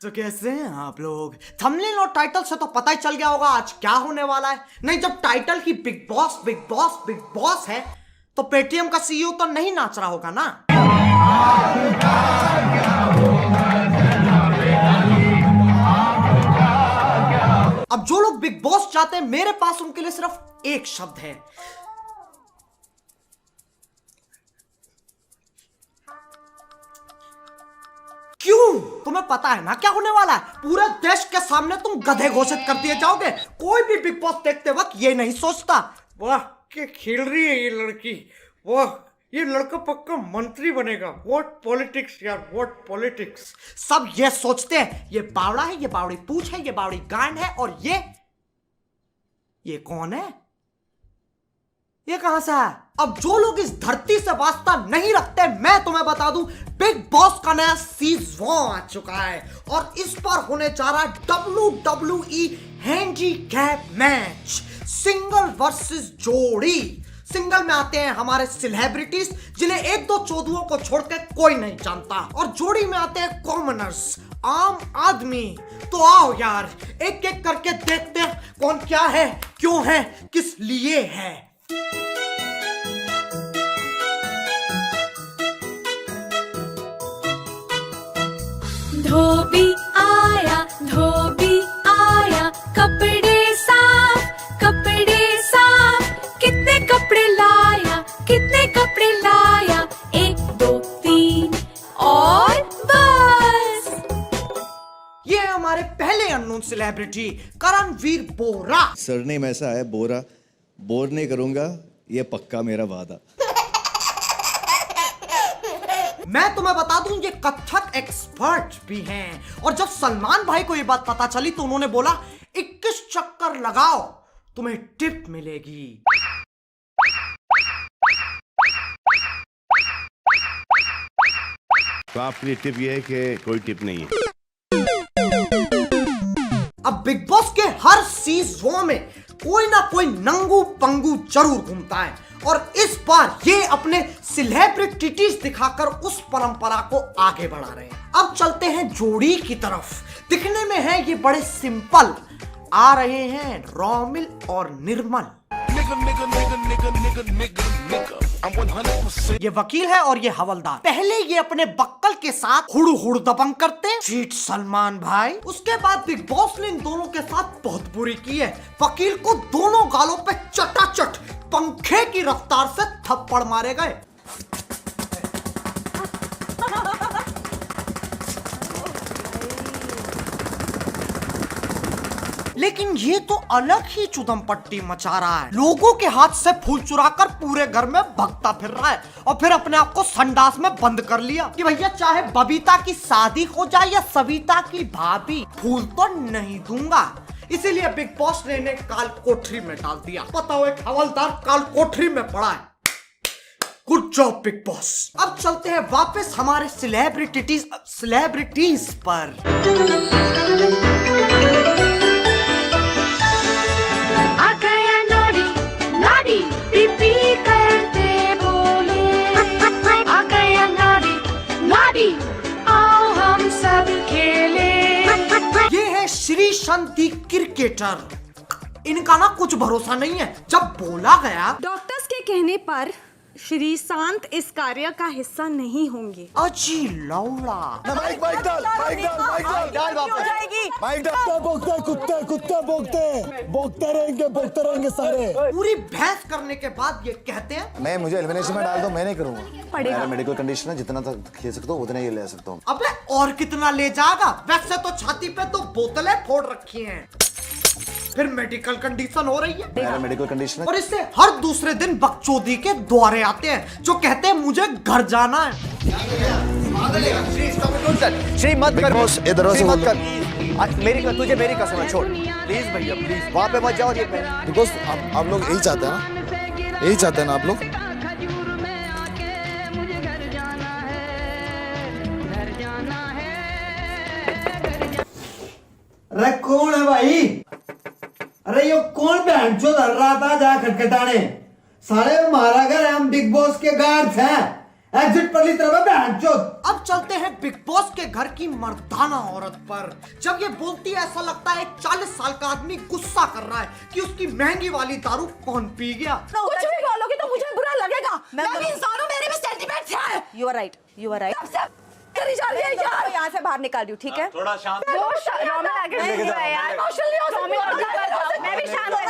तो कैसे हैं आप लोग? थंबनेल और टाइटल से तो पता ही चल गया होगा आज क्या होने वाला है। नहीं, जब टाइटल ही Big Boss Big Boss Big Boss है तो पेटीएम का सीईओ तो नहीं नाच रहा होगा ना। अब जो लोग बिग बॉस चाहते हैं मेरे पास उनके लिए सिर्फ एक शब्द है, क्यों? तुम्हें पता है ना क्या होने वाला है? पूरे देश के सामने तुम गधे घोषित कर दिए जाओगे। कोई भी बिग बॉस देखते वक्त ये नहीं सोचता वाह क्या खेल रही है ये लड़की, वाह ये लड़का पक्का मंत्री बनेगा। व्हाट पॉलिटिक्स यार, व्हाट पॉलिटिक्स। सब ये सोचते हैं ये बावड़ा है, ये बावड़ी पूंछ है, ये बावड़ी गांड है, और ये कौन है? ये कहां से है? अब जो लोग इस धरती से वास्ता नहीं रखते, मैं तुम्हें बता दूं बिग बॉस का नया सीजन आ चुका है और इस पर होने जा रहा है WWE handicap match, single versus जोड़ी। सिंगल में आते हैं हमारे सेलिब्रिटीज जिन्हें एक दो चोदुओं को छोड़कर कोई नहीं जानता, और जोड़ी में आते हैं कॉमनर्स, आम आदमी। तो आओ यार एक एक करके देखते हैं कौन क्या है, क्यों है, किस लिए है। धोबी आया कपड़े साफ कितने कपड़े लाया 1 2 3 और बस। ये है हमारे पहले अननोन सेलिब्रिटी करणवीर बोरा। सरनेम ऐसा है बोरा, बोर नहीं करूंगा ये पक्का मेरा वादा। मैं तुम्हें बता दूं ये कथक एक्सपर्ट भी हैं, और जब सलमान भाई को ये बात पता चली तो उन्होंने बोला 21 चक्कर लगाओ तुम्हें टिप मिलेगी। तो आपके लिए टिप ये है कि कोई टिप नहीं है। अब बिग बॉस के हर सीजन में कोई ना कोई नंगू पंगू जरूर घूमता है, और इस बार ये अपने सेलिब्रिटीज दिखाकर उस परंपरा को आगे बढ़ा रहे हैं। अब चलते हैं जोड़ी की तरफ। दिखने में है ये बड़े सिंपल, आ रहे हैं रोमिल और निर्मल। ये वकील है और ये हवलदार। पहले ये अपने बक्कल के साथ हुड़ दबंग करते, चीट सलमान भाई। उसके बाद बिग बॉस ने इन दोनों के साथ बहुत बुरी की है। वकील को दोनों गालों पे चटाचट पंखे की रफ्तार से थप्पड़ मारे गए। लेकिन ये तो अलग ही चुदम पट्टी मचा रहा है। लोगों के हाथ से फूल चुराकर पूरे घर में भगता फिर रहा है, और फिर अपने आप को संडास में बंद कर लिया कि भैया चाहे बबीता की शादी हो जाए या सविता की भाभी, फूल तो नहीं दूंगा। इसीलिए बिग बॉस ने इन्हें काल कोठरी में डाल दिया। पता हो एक हवलदार काल कोठरी में पड़ा है। Good job big boss. अब चलते हैं वापस हमारे सेलिब्रिटीज पर। श्री शांति क्रिकेटर, इनका ना कुछ भरोसा नहीं है। जब बोला गया डॉक्टर्स के कहने पर श्री शांत इस कार्य का हिस्सा नहीं होंगे। अजी लौड़ा माइक डाल भोंकते रहेंगे सारे। पूरी बहस करने के बाद ये कहते हैं मैं मुझे एलिमिनेशन में डाल दो, मैं नहीं करूंगा। मेरा मेडिकल कंडीशन है, जितना तक खेल सकता हूँ उतना ही ले सकता हूँ। अबे और कितना ले जाएगा? वैसे तो छाती पे 2 बोतलें फोड़ रखी हैं, फिर मेडिकल कंडीशन हो रही है। मेरा मेडिकल कंडीशन है। और इससे हर दूसरे दिन बकचोदी के द्वारे आते हैं जो कहते हैं मुझे घर जाना है। श्री मत कर, इधर से मत कर। तुझे मेरी कसम है, छोड़ प्लीज भैया प्लीज, वहाँ पे मत जाओ। बिकॉज आप लोग यही चाहते हैं ना, यही चाहते हैं ना आप लोग। अरे कौन है भाई? अरे ये कौन बहन चो धर रहा था जा खटखटाने? साले हमारा घर है, हम बिग बॉस के गार्ड्स हैं। एग्जिट पर ली तरफ बहन चो। अब चलते हैं बिग बॉस के घर की मर्दाना औरत पर। जब ये बोलती है ऐसा लगता है एक 40 साल का आदमी गुस्सा कर रहा है कि उसकी महंगी वाली दारू कौन पी गया। कुछ भी बोलोगे तो मुझे बुरा लगेगा। मैं भी इंसान हूं, मेरे भी सेंटीमेंट्स हैं। You are right. You are right. करी जा रही है यार। यहाँ से बाहर निकाल रही हूँ, ठीक है? थोड़ा शांत। नॉर्मल आगे नहीं है यार। इमोशनली हो सकती हूँ। मैं भी शांत हूँ।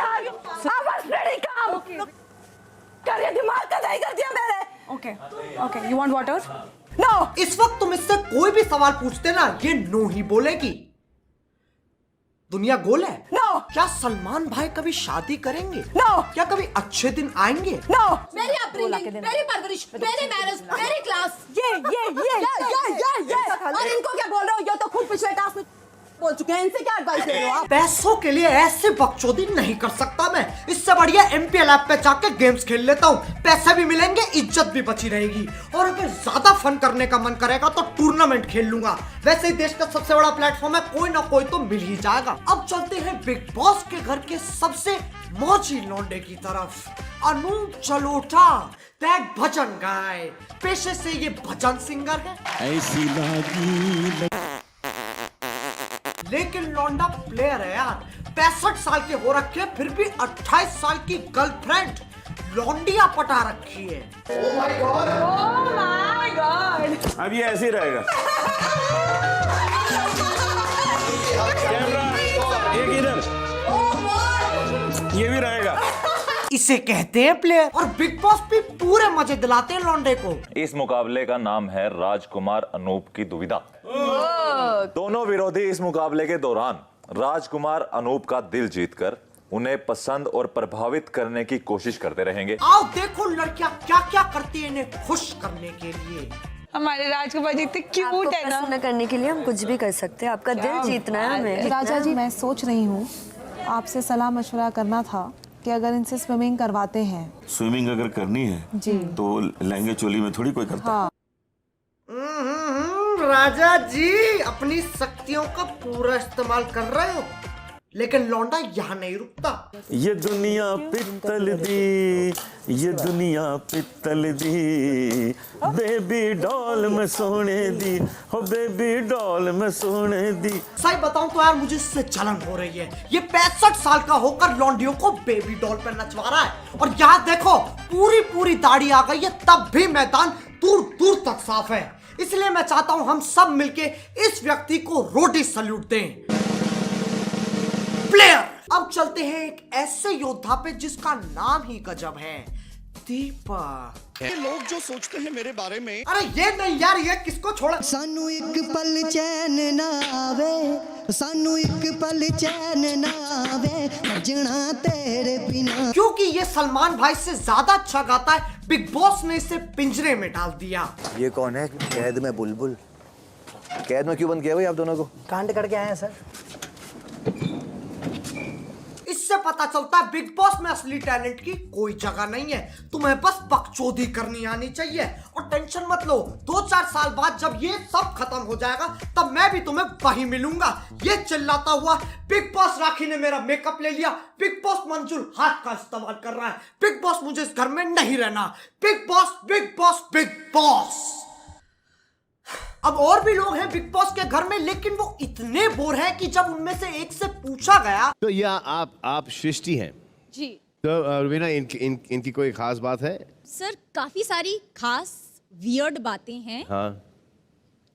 यार। आप बस रेडी काम। करिए दिमाग का नहीं कर दिया मैंने। Okay. Okay. You want water? No. इस वक्त तुम इससे कोई भी सवाल पूछते ना, ये नो ही बोलेगी। दुनिया गोल है। No. क्या सलमान भाई कभी शादी करेंगे? No. क्या कभी अच्छे दिन आएंगे? No. मेरी अपब्रिंगिंग, मेरी परवरिश, मेरी मैनर्स, मेरी क्लास। ये और इनको क्या बोल रहे हो? ये तो खुद पिछले टास्क में बोल चुके हैं। इनसे क्या एडवाइस दे रहे हो आप? पैसों के लिए ऐसे बकचोदी नहीं कर सकता मैं। इससे बढ़िया MPL ऐप पे जाके गेम्स खेल लेता हूँ। पैसे भी मिलेंगे, इज्जत भी बची रहेगी। और अगर ज्यादा फन करने का मन करेगा तो टूर्नामेंट खेल लूंगा। वैसे ही देश का सबसे बड़ा प्लेटफॉर्म है, कोई ना कोई तो मिल ही जाएगा। अब चलते हैं बिग बॉस के घर के सबसे मौजी लौंडे की तरफ। अनूप जलोटा, दैट भजन गाय। पेशे से ये भजन सिंगर है, ऐसी लागी लेकिन लौंडा प्लेयर है यार। 65 साल के हो रखे, फिर भी 28 साल की गर्लफ्रेंड लौंडिया पटा रखी है। अब ये ऐसे ही रहेगा। कैमरा एक इधर, ये भी रहेगा। इसे कहते हैं प्लेयर। और बिग बॉस भी पूरे मजे दिलाते हैं लौंडे को। इस मुकाबले का नाम है राजकुमार अनूप की दुविधा। दोनों विरोधी इस मुकाबले के दौरान राजकुमार अनूप का दिल जीतकर उन्हें पसंद और प्रभावित करने की कोशिश करते रहेंगे। आओ देखो लड़कियां क्या क्या करती है इन्हें खुश करने के लिए। हमारे राजकुमार जी इतने क्यूट है ना। प्रसन्न करने के लिए हम कुछ भी कर सकते हैं। आपका दिल जीतना है हमें। राजा जी, मैं सोच रही हूँ आपसे सलाह मशवरा करना था कि अगर इनसे स्विमिंग करवाते हैं। स्विमिंग अगर करनी है जी तो लहंगे चोली में थोड़ी कोई करता है। राजा जी अपनी शक्तियों का पूरा इस्तेमाल कर रहे हो, लेकिन लौंडा यहाँ नहीं रुकता। ये दुनिया पित्तल दी, ये दुनिया पित्तल दी, बेबी डॉल में सोने दी, हो बेबी डॉल में सोने दी। सही बताऊं तो यार मुझे इससे जलन हो रही है। ये 65 साल का होकर लौंडियों को बेबी डॉल पे नचवा रहा है। और यहाँ देखो पूरी दाढ़ी आ गई है, तब भी मैदान दूर दूर तक साफ है। इसलिए मैं चाहता हूं हम सब मिलके इस व्यक्ति को रोटी सल्यूट दें। प्लेयर। अब चलते हैं एक ऐसे योद्धा पे जिसका नाम ही गजब है, दीपक। ये लोग जो सोचते हैं मेरे बारे में। अरे ये नहीं यार, ये किसको छोड़ा। सानू एक पल चैन ना आवे, सानू एक पल चैन ना आवे, भजना तेरे बिना। क्योंकि ये सलमान भाई से ज्यादा अच्छा गाता है, बिग बॉस ने इसे पिंजरे में डाल दिया। ये कौन है? कैद में बुलबुल। कैद में क्यों बंद किया भाई आप दोनों को? कांड करके आए हैं सर। इससे पता चलता है बिग बॉस में असली टैलेंट की कोई जगह नहीं है। तुम्हें बस बकचोदी करनी आनी चाहिए। और टेंशन मत लो, 2-4 साल बाद जब ये सब खत्म हो जाएगा तब मैं भी तुम्हें वही मिलूंगा। ये चिल्लाता हुआ बिग बॉस राखी ने मेरा मेकअप ले लिया, बिग बॉस मंजुल हाथ का इस्तेमाल कर रहा है, बिग बॉस मुझे इस घर में नहीं रहना, big Boss Big Boss Big boss. अब और भी लोग हैं बिग बॉस के घर में, लेकिन वो इतने बोर हैं कि जब उनमें से एक से पूछा गया तो या आप सृष्टि हैं जी तो रुबीना, इनकी कोई खास बात है? सर, काफी सारी खास वियर्ड बातें हैं। हाँ,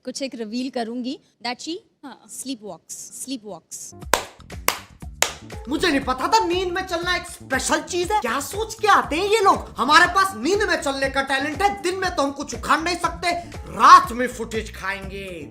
कुछ एक रिवील करूंगी। दैट शी स्लीप वॉक्स। मुझे नहीं पता था नींद में चलना एक स्पेशल चीज है। क्या सोच के आते हैं ये लोग। हमारे पास नींद में चलने का टैलेंट है, दिन में तो हम कुछ उखाड़ नहीं सकते, रात में फुटेज खाएंगे।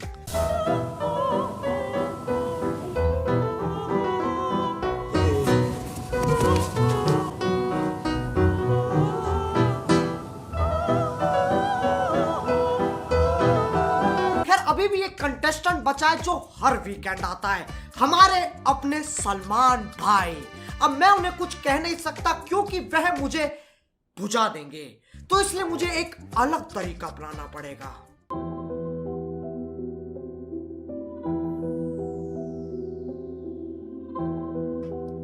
अभी भी एक कंटेस्टेंट बचा है जो हर वीकेंड आता है, हमारे अपने सलमान भाई। अब मैं उन्हें कुछ कह नहीं सकता क्योंकि वह मुझे बुझा देंगे, तो इसलिए मुझे एक अलग तरीका अपनाना पड़ेगा।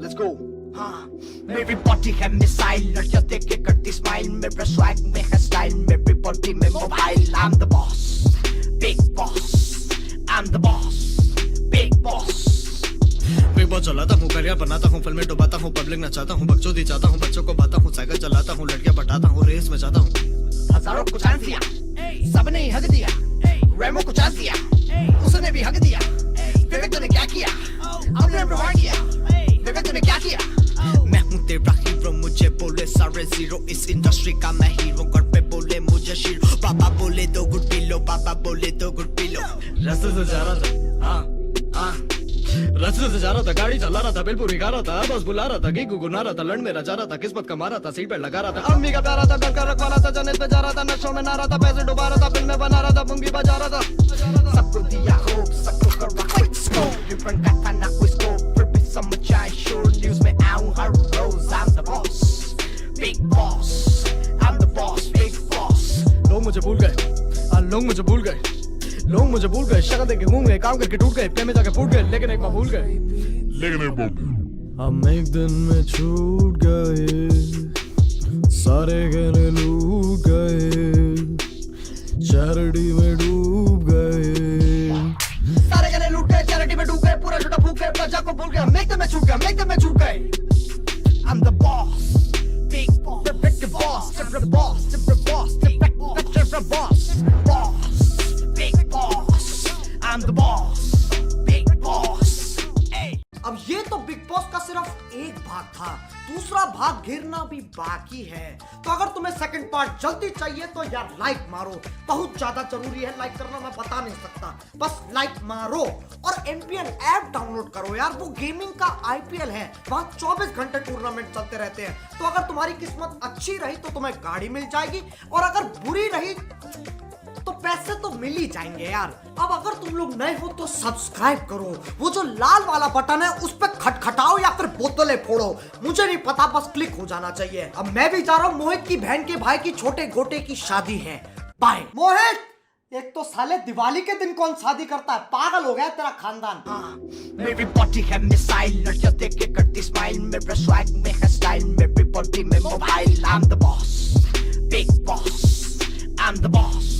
Let's go. हाँ मेरी बॉडी है मिसाइल, लड़कियां देख के करती स्माइल, मेरा स्वैग में है स्टाइल, मेरी बॉडी में mobile. I'm the boss, big boss, I'm the boss, big boss। Big boss चलाता हूँ, करियर बनाता हूँ, फिल्में डुबाता हूँ, पब्लिक नचाता हूँ, बकचोदी चाहता हूँ, बच्चों को बाता हूँ, साइकिल चलाता हूँ, लड़कियां पटाता हूँ, रेस में जाता हूँ। हजारों को चांस दिया, सबने ही हक दिया, रेमो को चांस दिया, उसने भी हक दिया। विवेक तूने क्या किया? आपने प्रमाण किया। विवेक तूने क्या किया? मैं हूँ तेरा हीरो, मुझे बोले सारे जीरो, इस इंडस्ट्री का मैं हीरो, घर पे बोले मुझे शीरो, पापा बोले दो गुड पी लो, पापा बोले दो गुड पी लो। रास्ते से जा रहा था, हाँ रास्ते से जा रहा था, गाड़ी चला रहा था, बिल्कुल खा रहा था, बस बुला रहा था, गीगू गुना रहा था, लड़ मेरा जा रहा था, किस्मत कमा रहा था, सीट पे लगा रहा था, अम्मी का प्यारा था, घर का रखवाला था, जन्नत पे जा रहा था, नशों में ना रहा था, पैसे डुबा रहा था, फिल्में बना रहा था, मुंगी बजा रहा था। सबको दिया होप, सबको करा क्विक स्कोप, डिफरेंट का था ना कोई स्कोप, फिर भी समझ आए शोर, न्यूज़ में आऊं हर रोज। I'm the boss, big boss, I'm the boss, big boss। लोग मुझे भूल गए, लोग मुझे भूल गए, लोग मुझे भूल गए, शक्ल देख के घूम गए, काम करके टूट गए, प्रेम में जाके फूट गए, लेकिन एक बार भूल गए, हम एक दिन में छूट गए, सारे गहने लूट गए, चैरिटी में डूब गए, सारे गहने लूट गए, चैरिटी में डूब गए, पूरा झूठा फूक गए, प्रजा को भूल गए, मेक में छूट गए, मेक में छूट गए। I'm the boss, big boss, big boss, different boss, different boss, different boss, boss, big boss, I'm the boss, big boss। अब ये तो बिग बॉस का सिर्फ एक भाग था, दूसरा भाग घिरना भी बाकी है। तो अगर तुम्हें सेकंड पार्ट जल्दी चाहिए तो यार लाइक मारो, बहुत ज्यादा जरूरी है, लाइक करना मैं बता नहीं सकता, बस लाइक मारो। और एमपीएल ऐप डाउनलोड करो यार, वो गेमिंग का आईपीएल है, वहां 24 घंटे टूर्नामेंट चलते रहते हैं। तो अगर तुम्हारी किस्मत अच्छी रही तो तुम्हें गाड़ी मिल जाएगी, और अगर बुरी रही तो पैसे तो मिल ही जाएंगे यार। अब अगर तुम लोग नए हो तो सब्सक्राइब करो, वो जो लाल वाला बटन है उस पर खटखटाओ या फिर बोतलें फोड़ो, मुझे नहीं पता, बस क्लिक हो जाना चाहिए। अब मैं भी जा रहा हूँ, मोहित की बहन के भाई की छोटे गोटे की शादी है, बाय। मोहित, एक तो साले दिवाली के दिन कौन शादी करता है, पागल हो गया तेरा खानदान। मेरी बॉडी है मिसाइल, लड़कियां देख के करती स्माइल, मेरा स्वैग में है स्टाइल, मेरी बॉडी में mobile. I'm the boss, big boss, I'm the boss,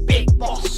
big boss।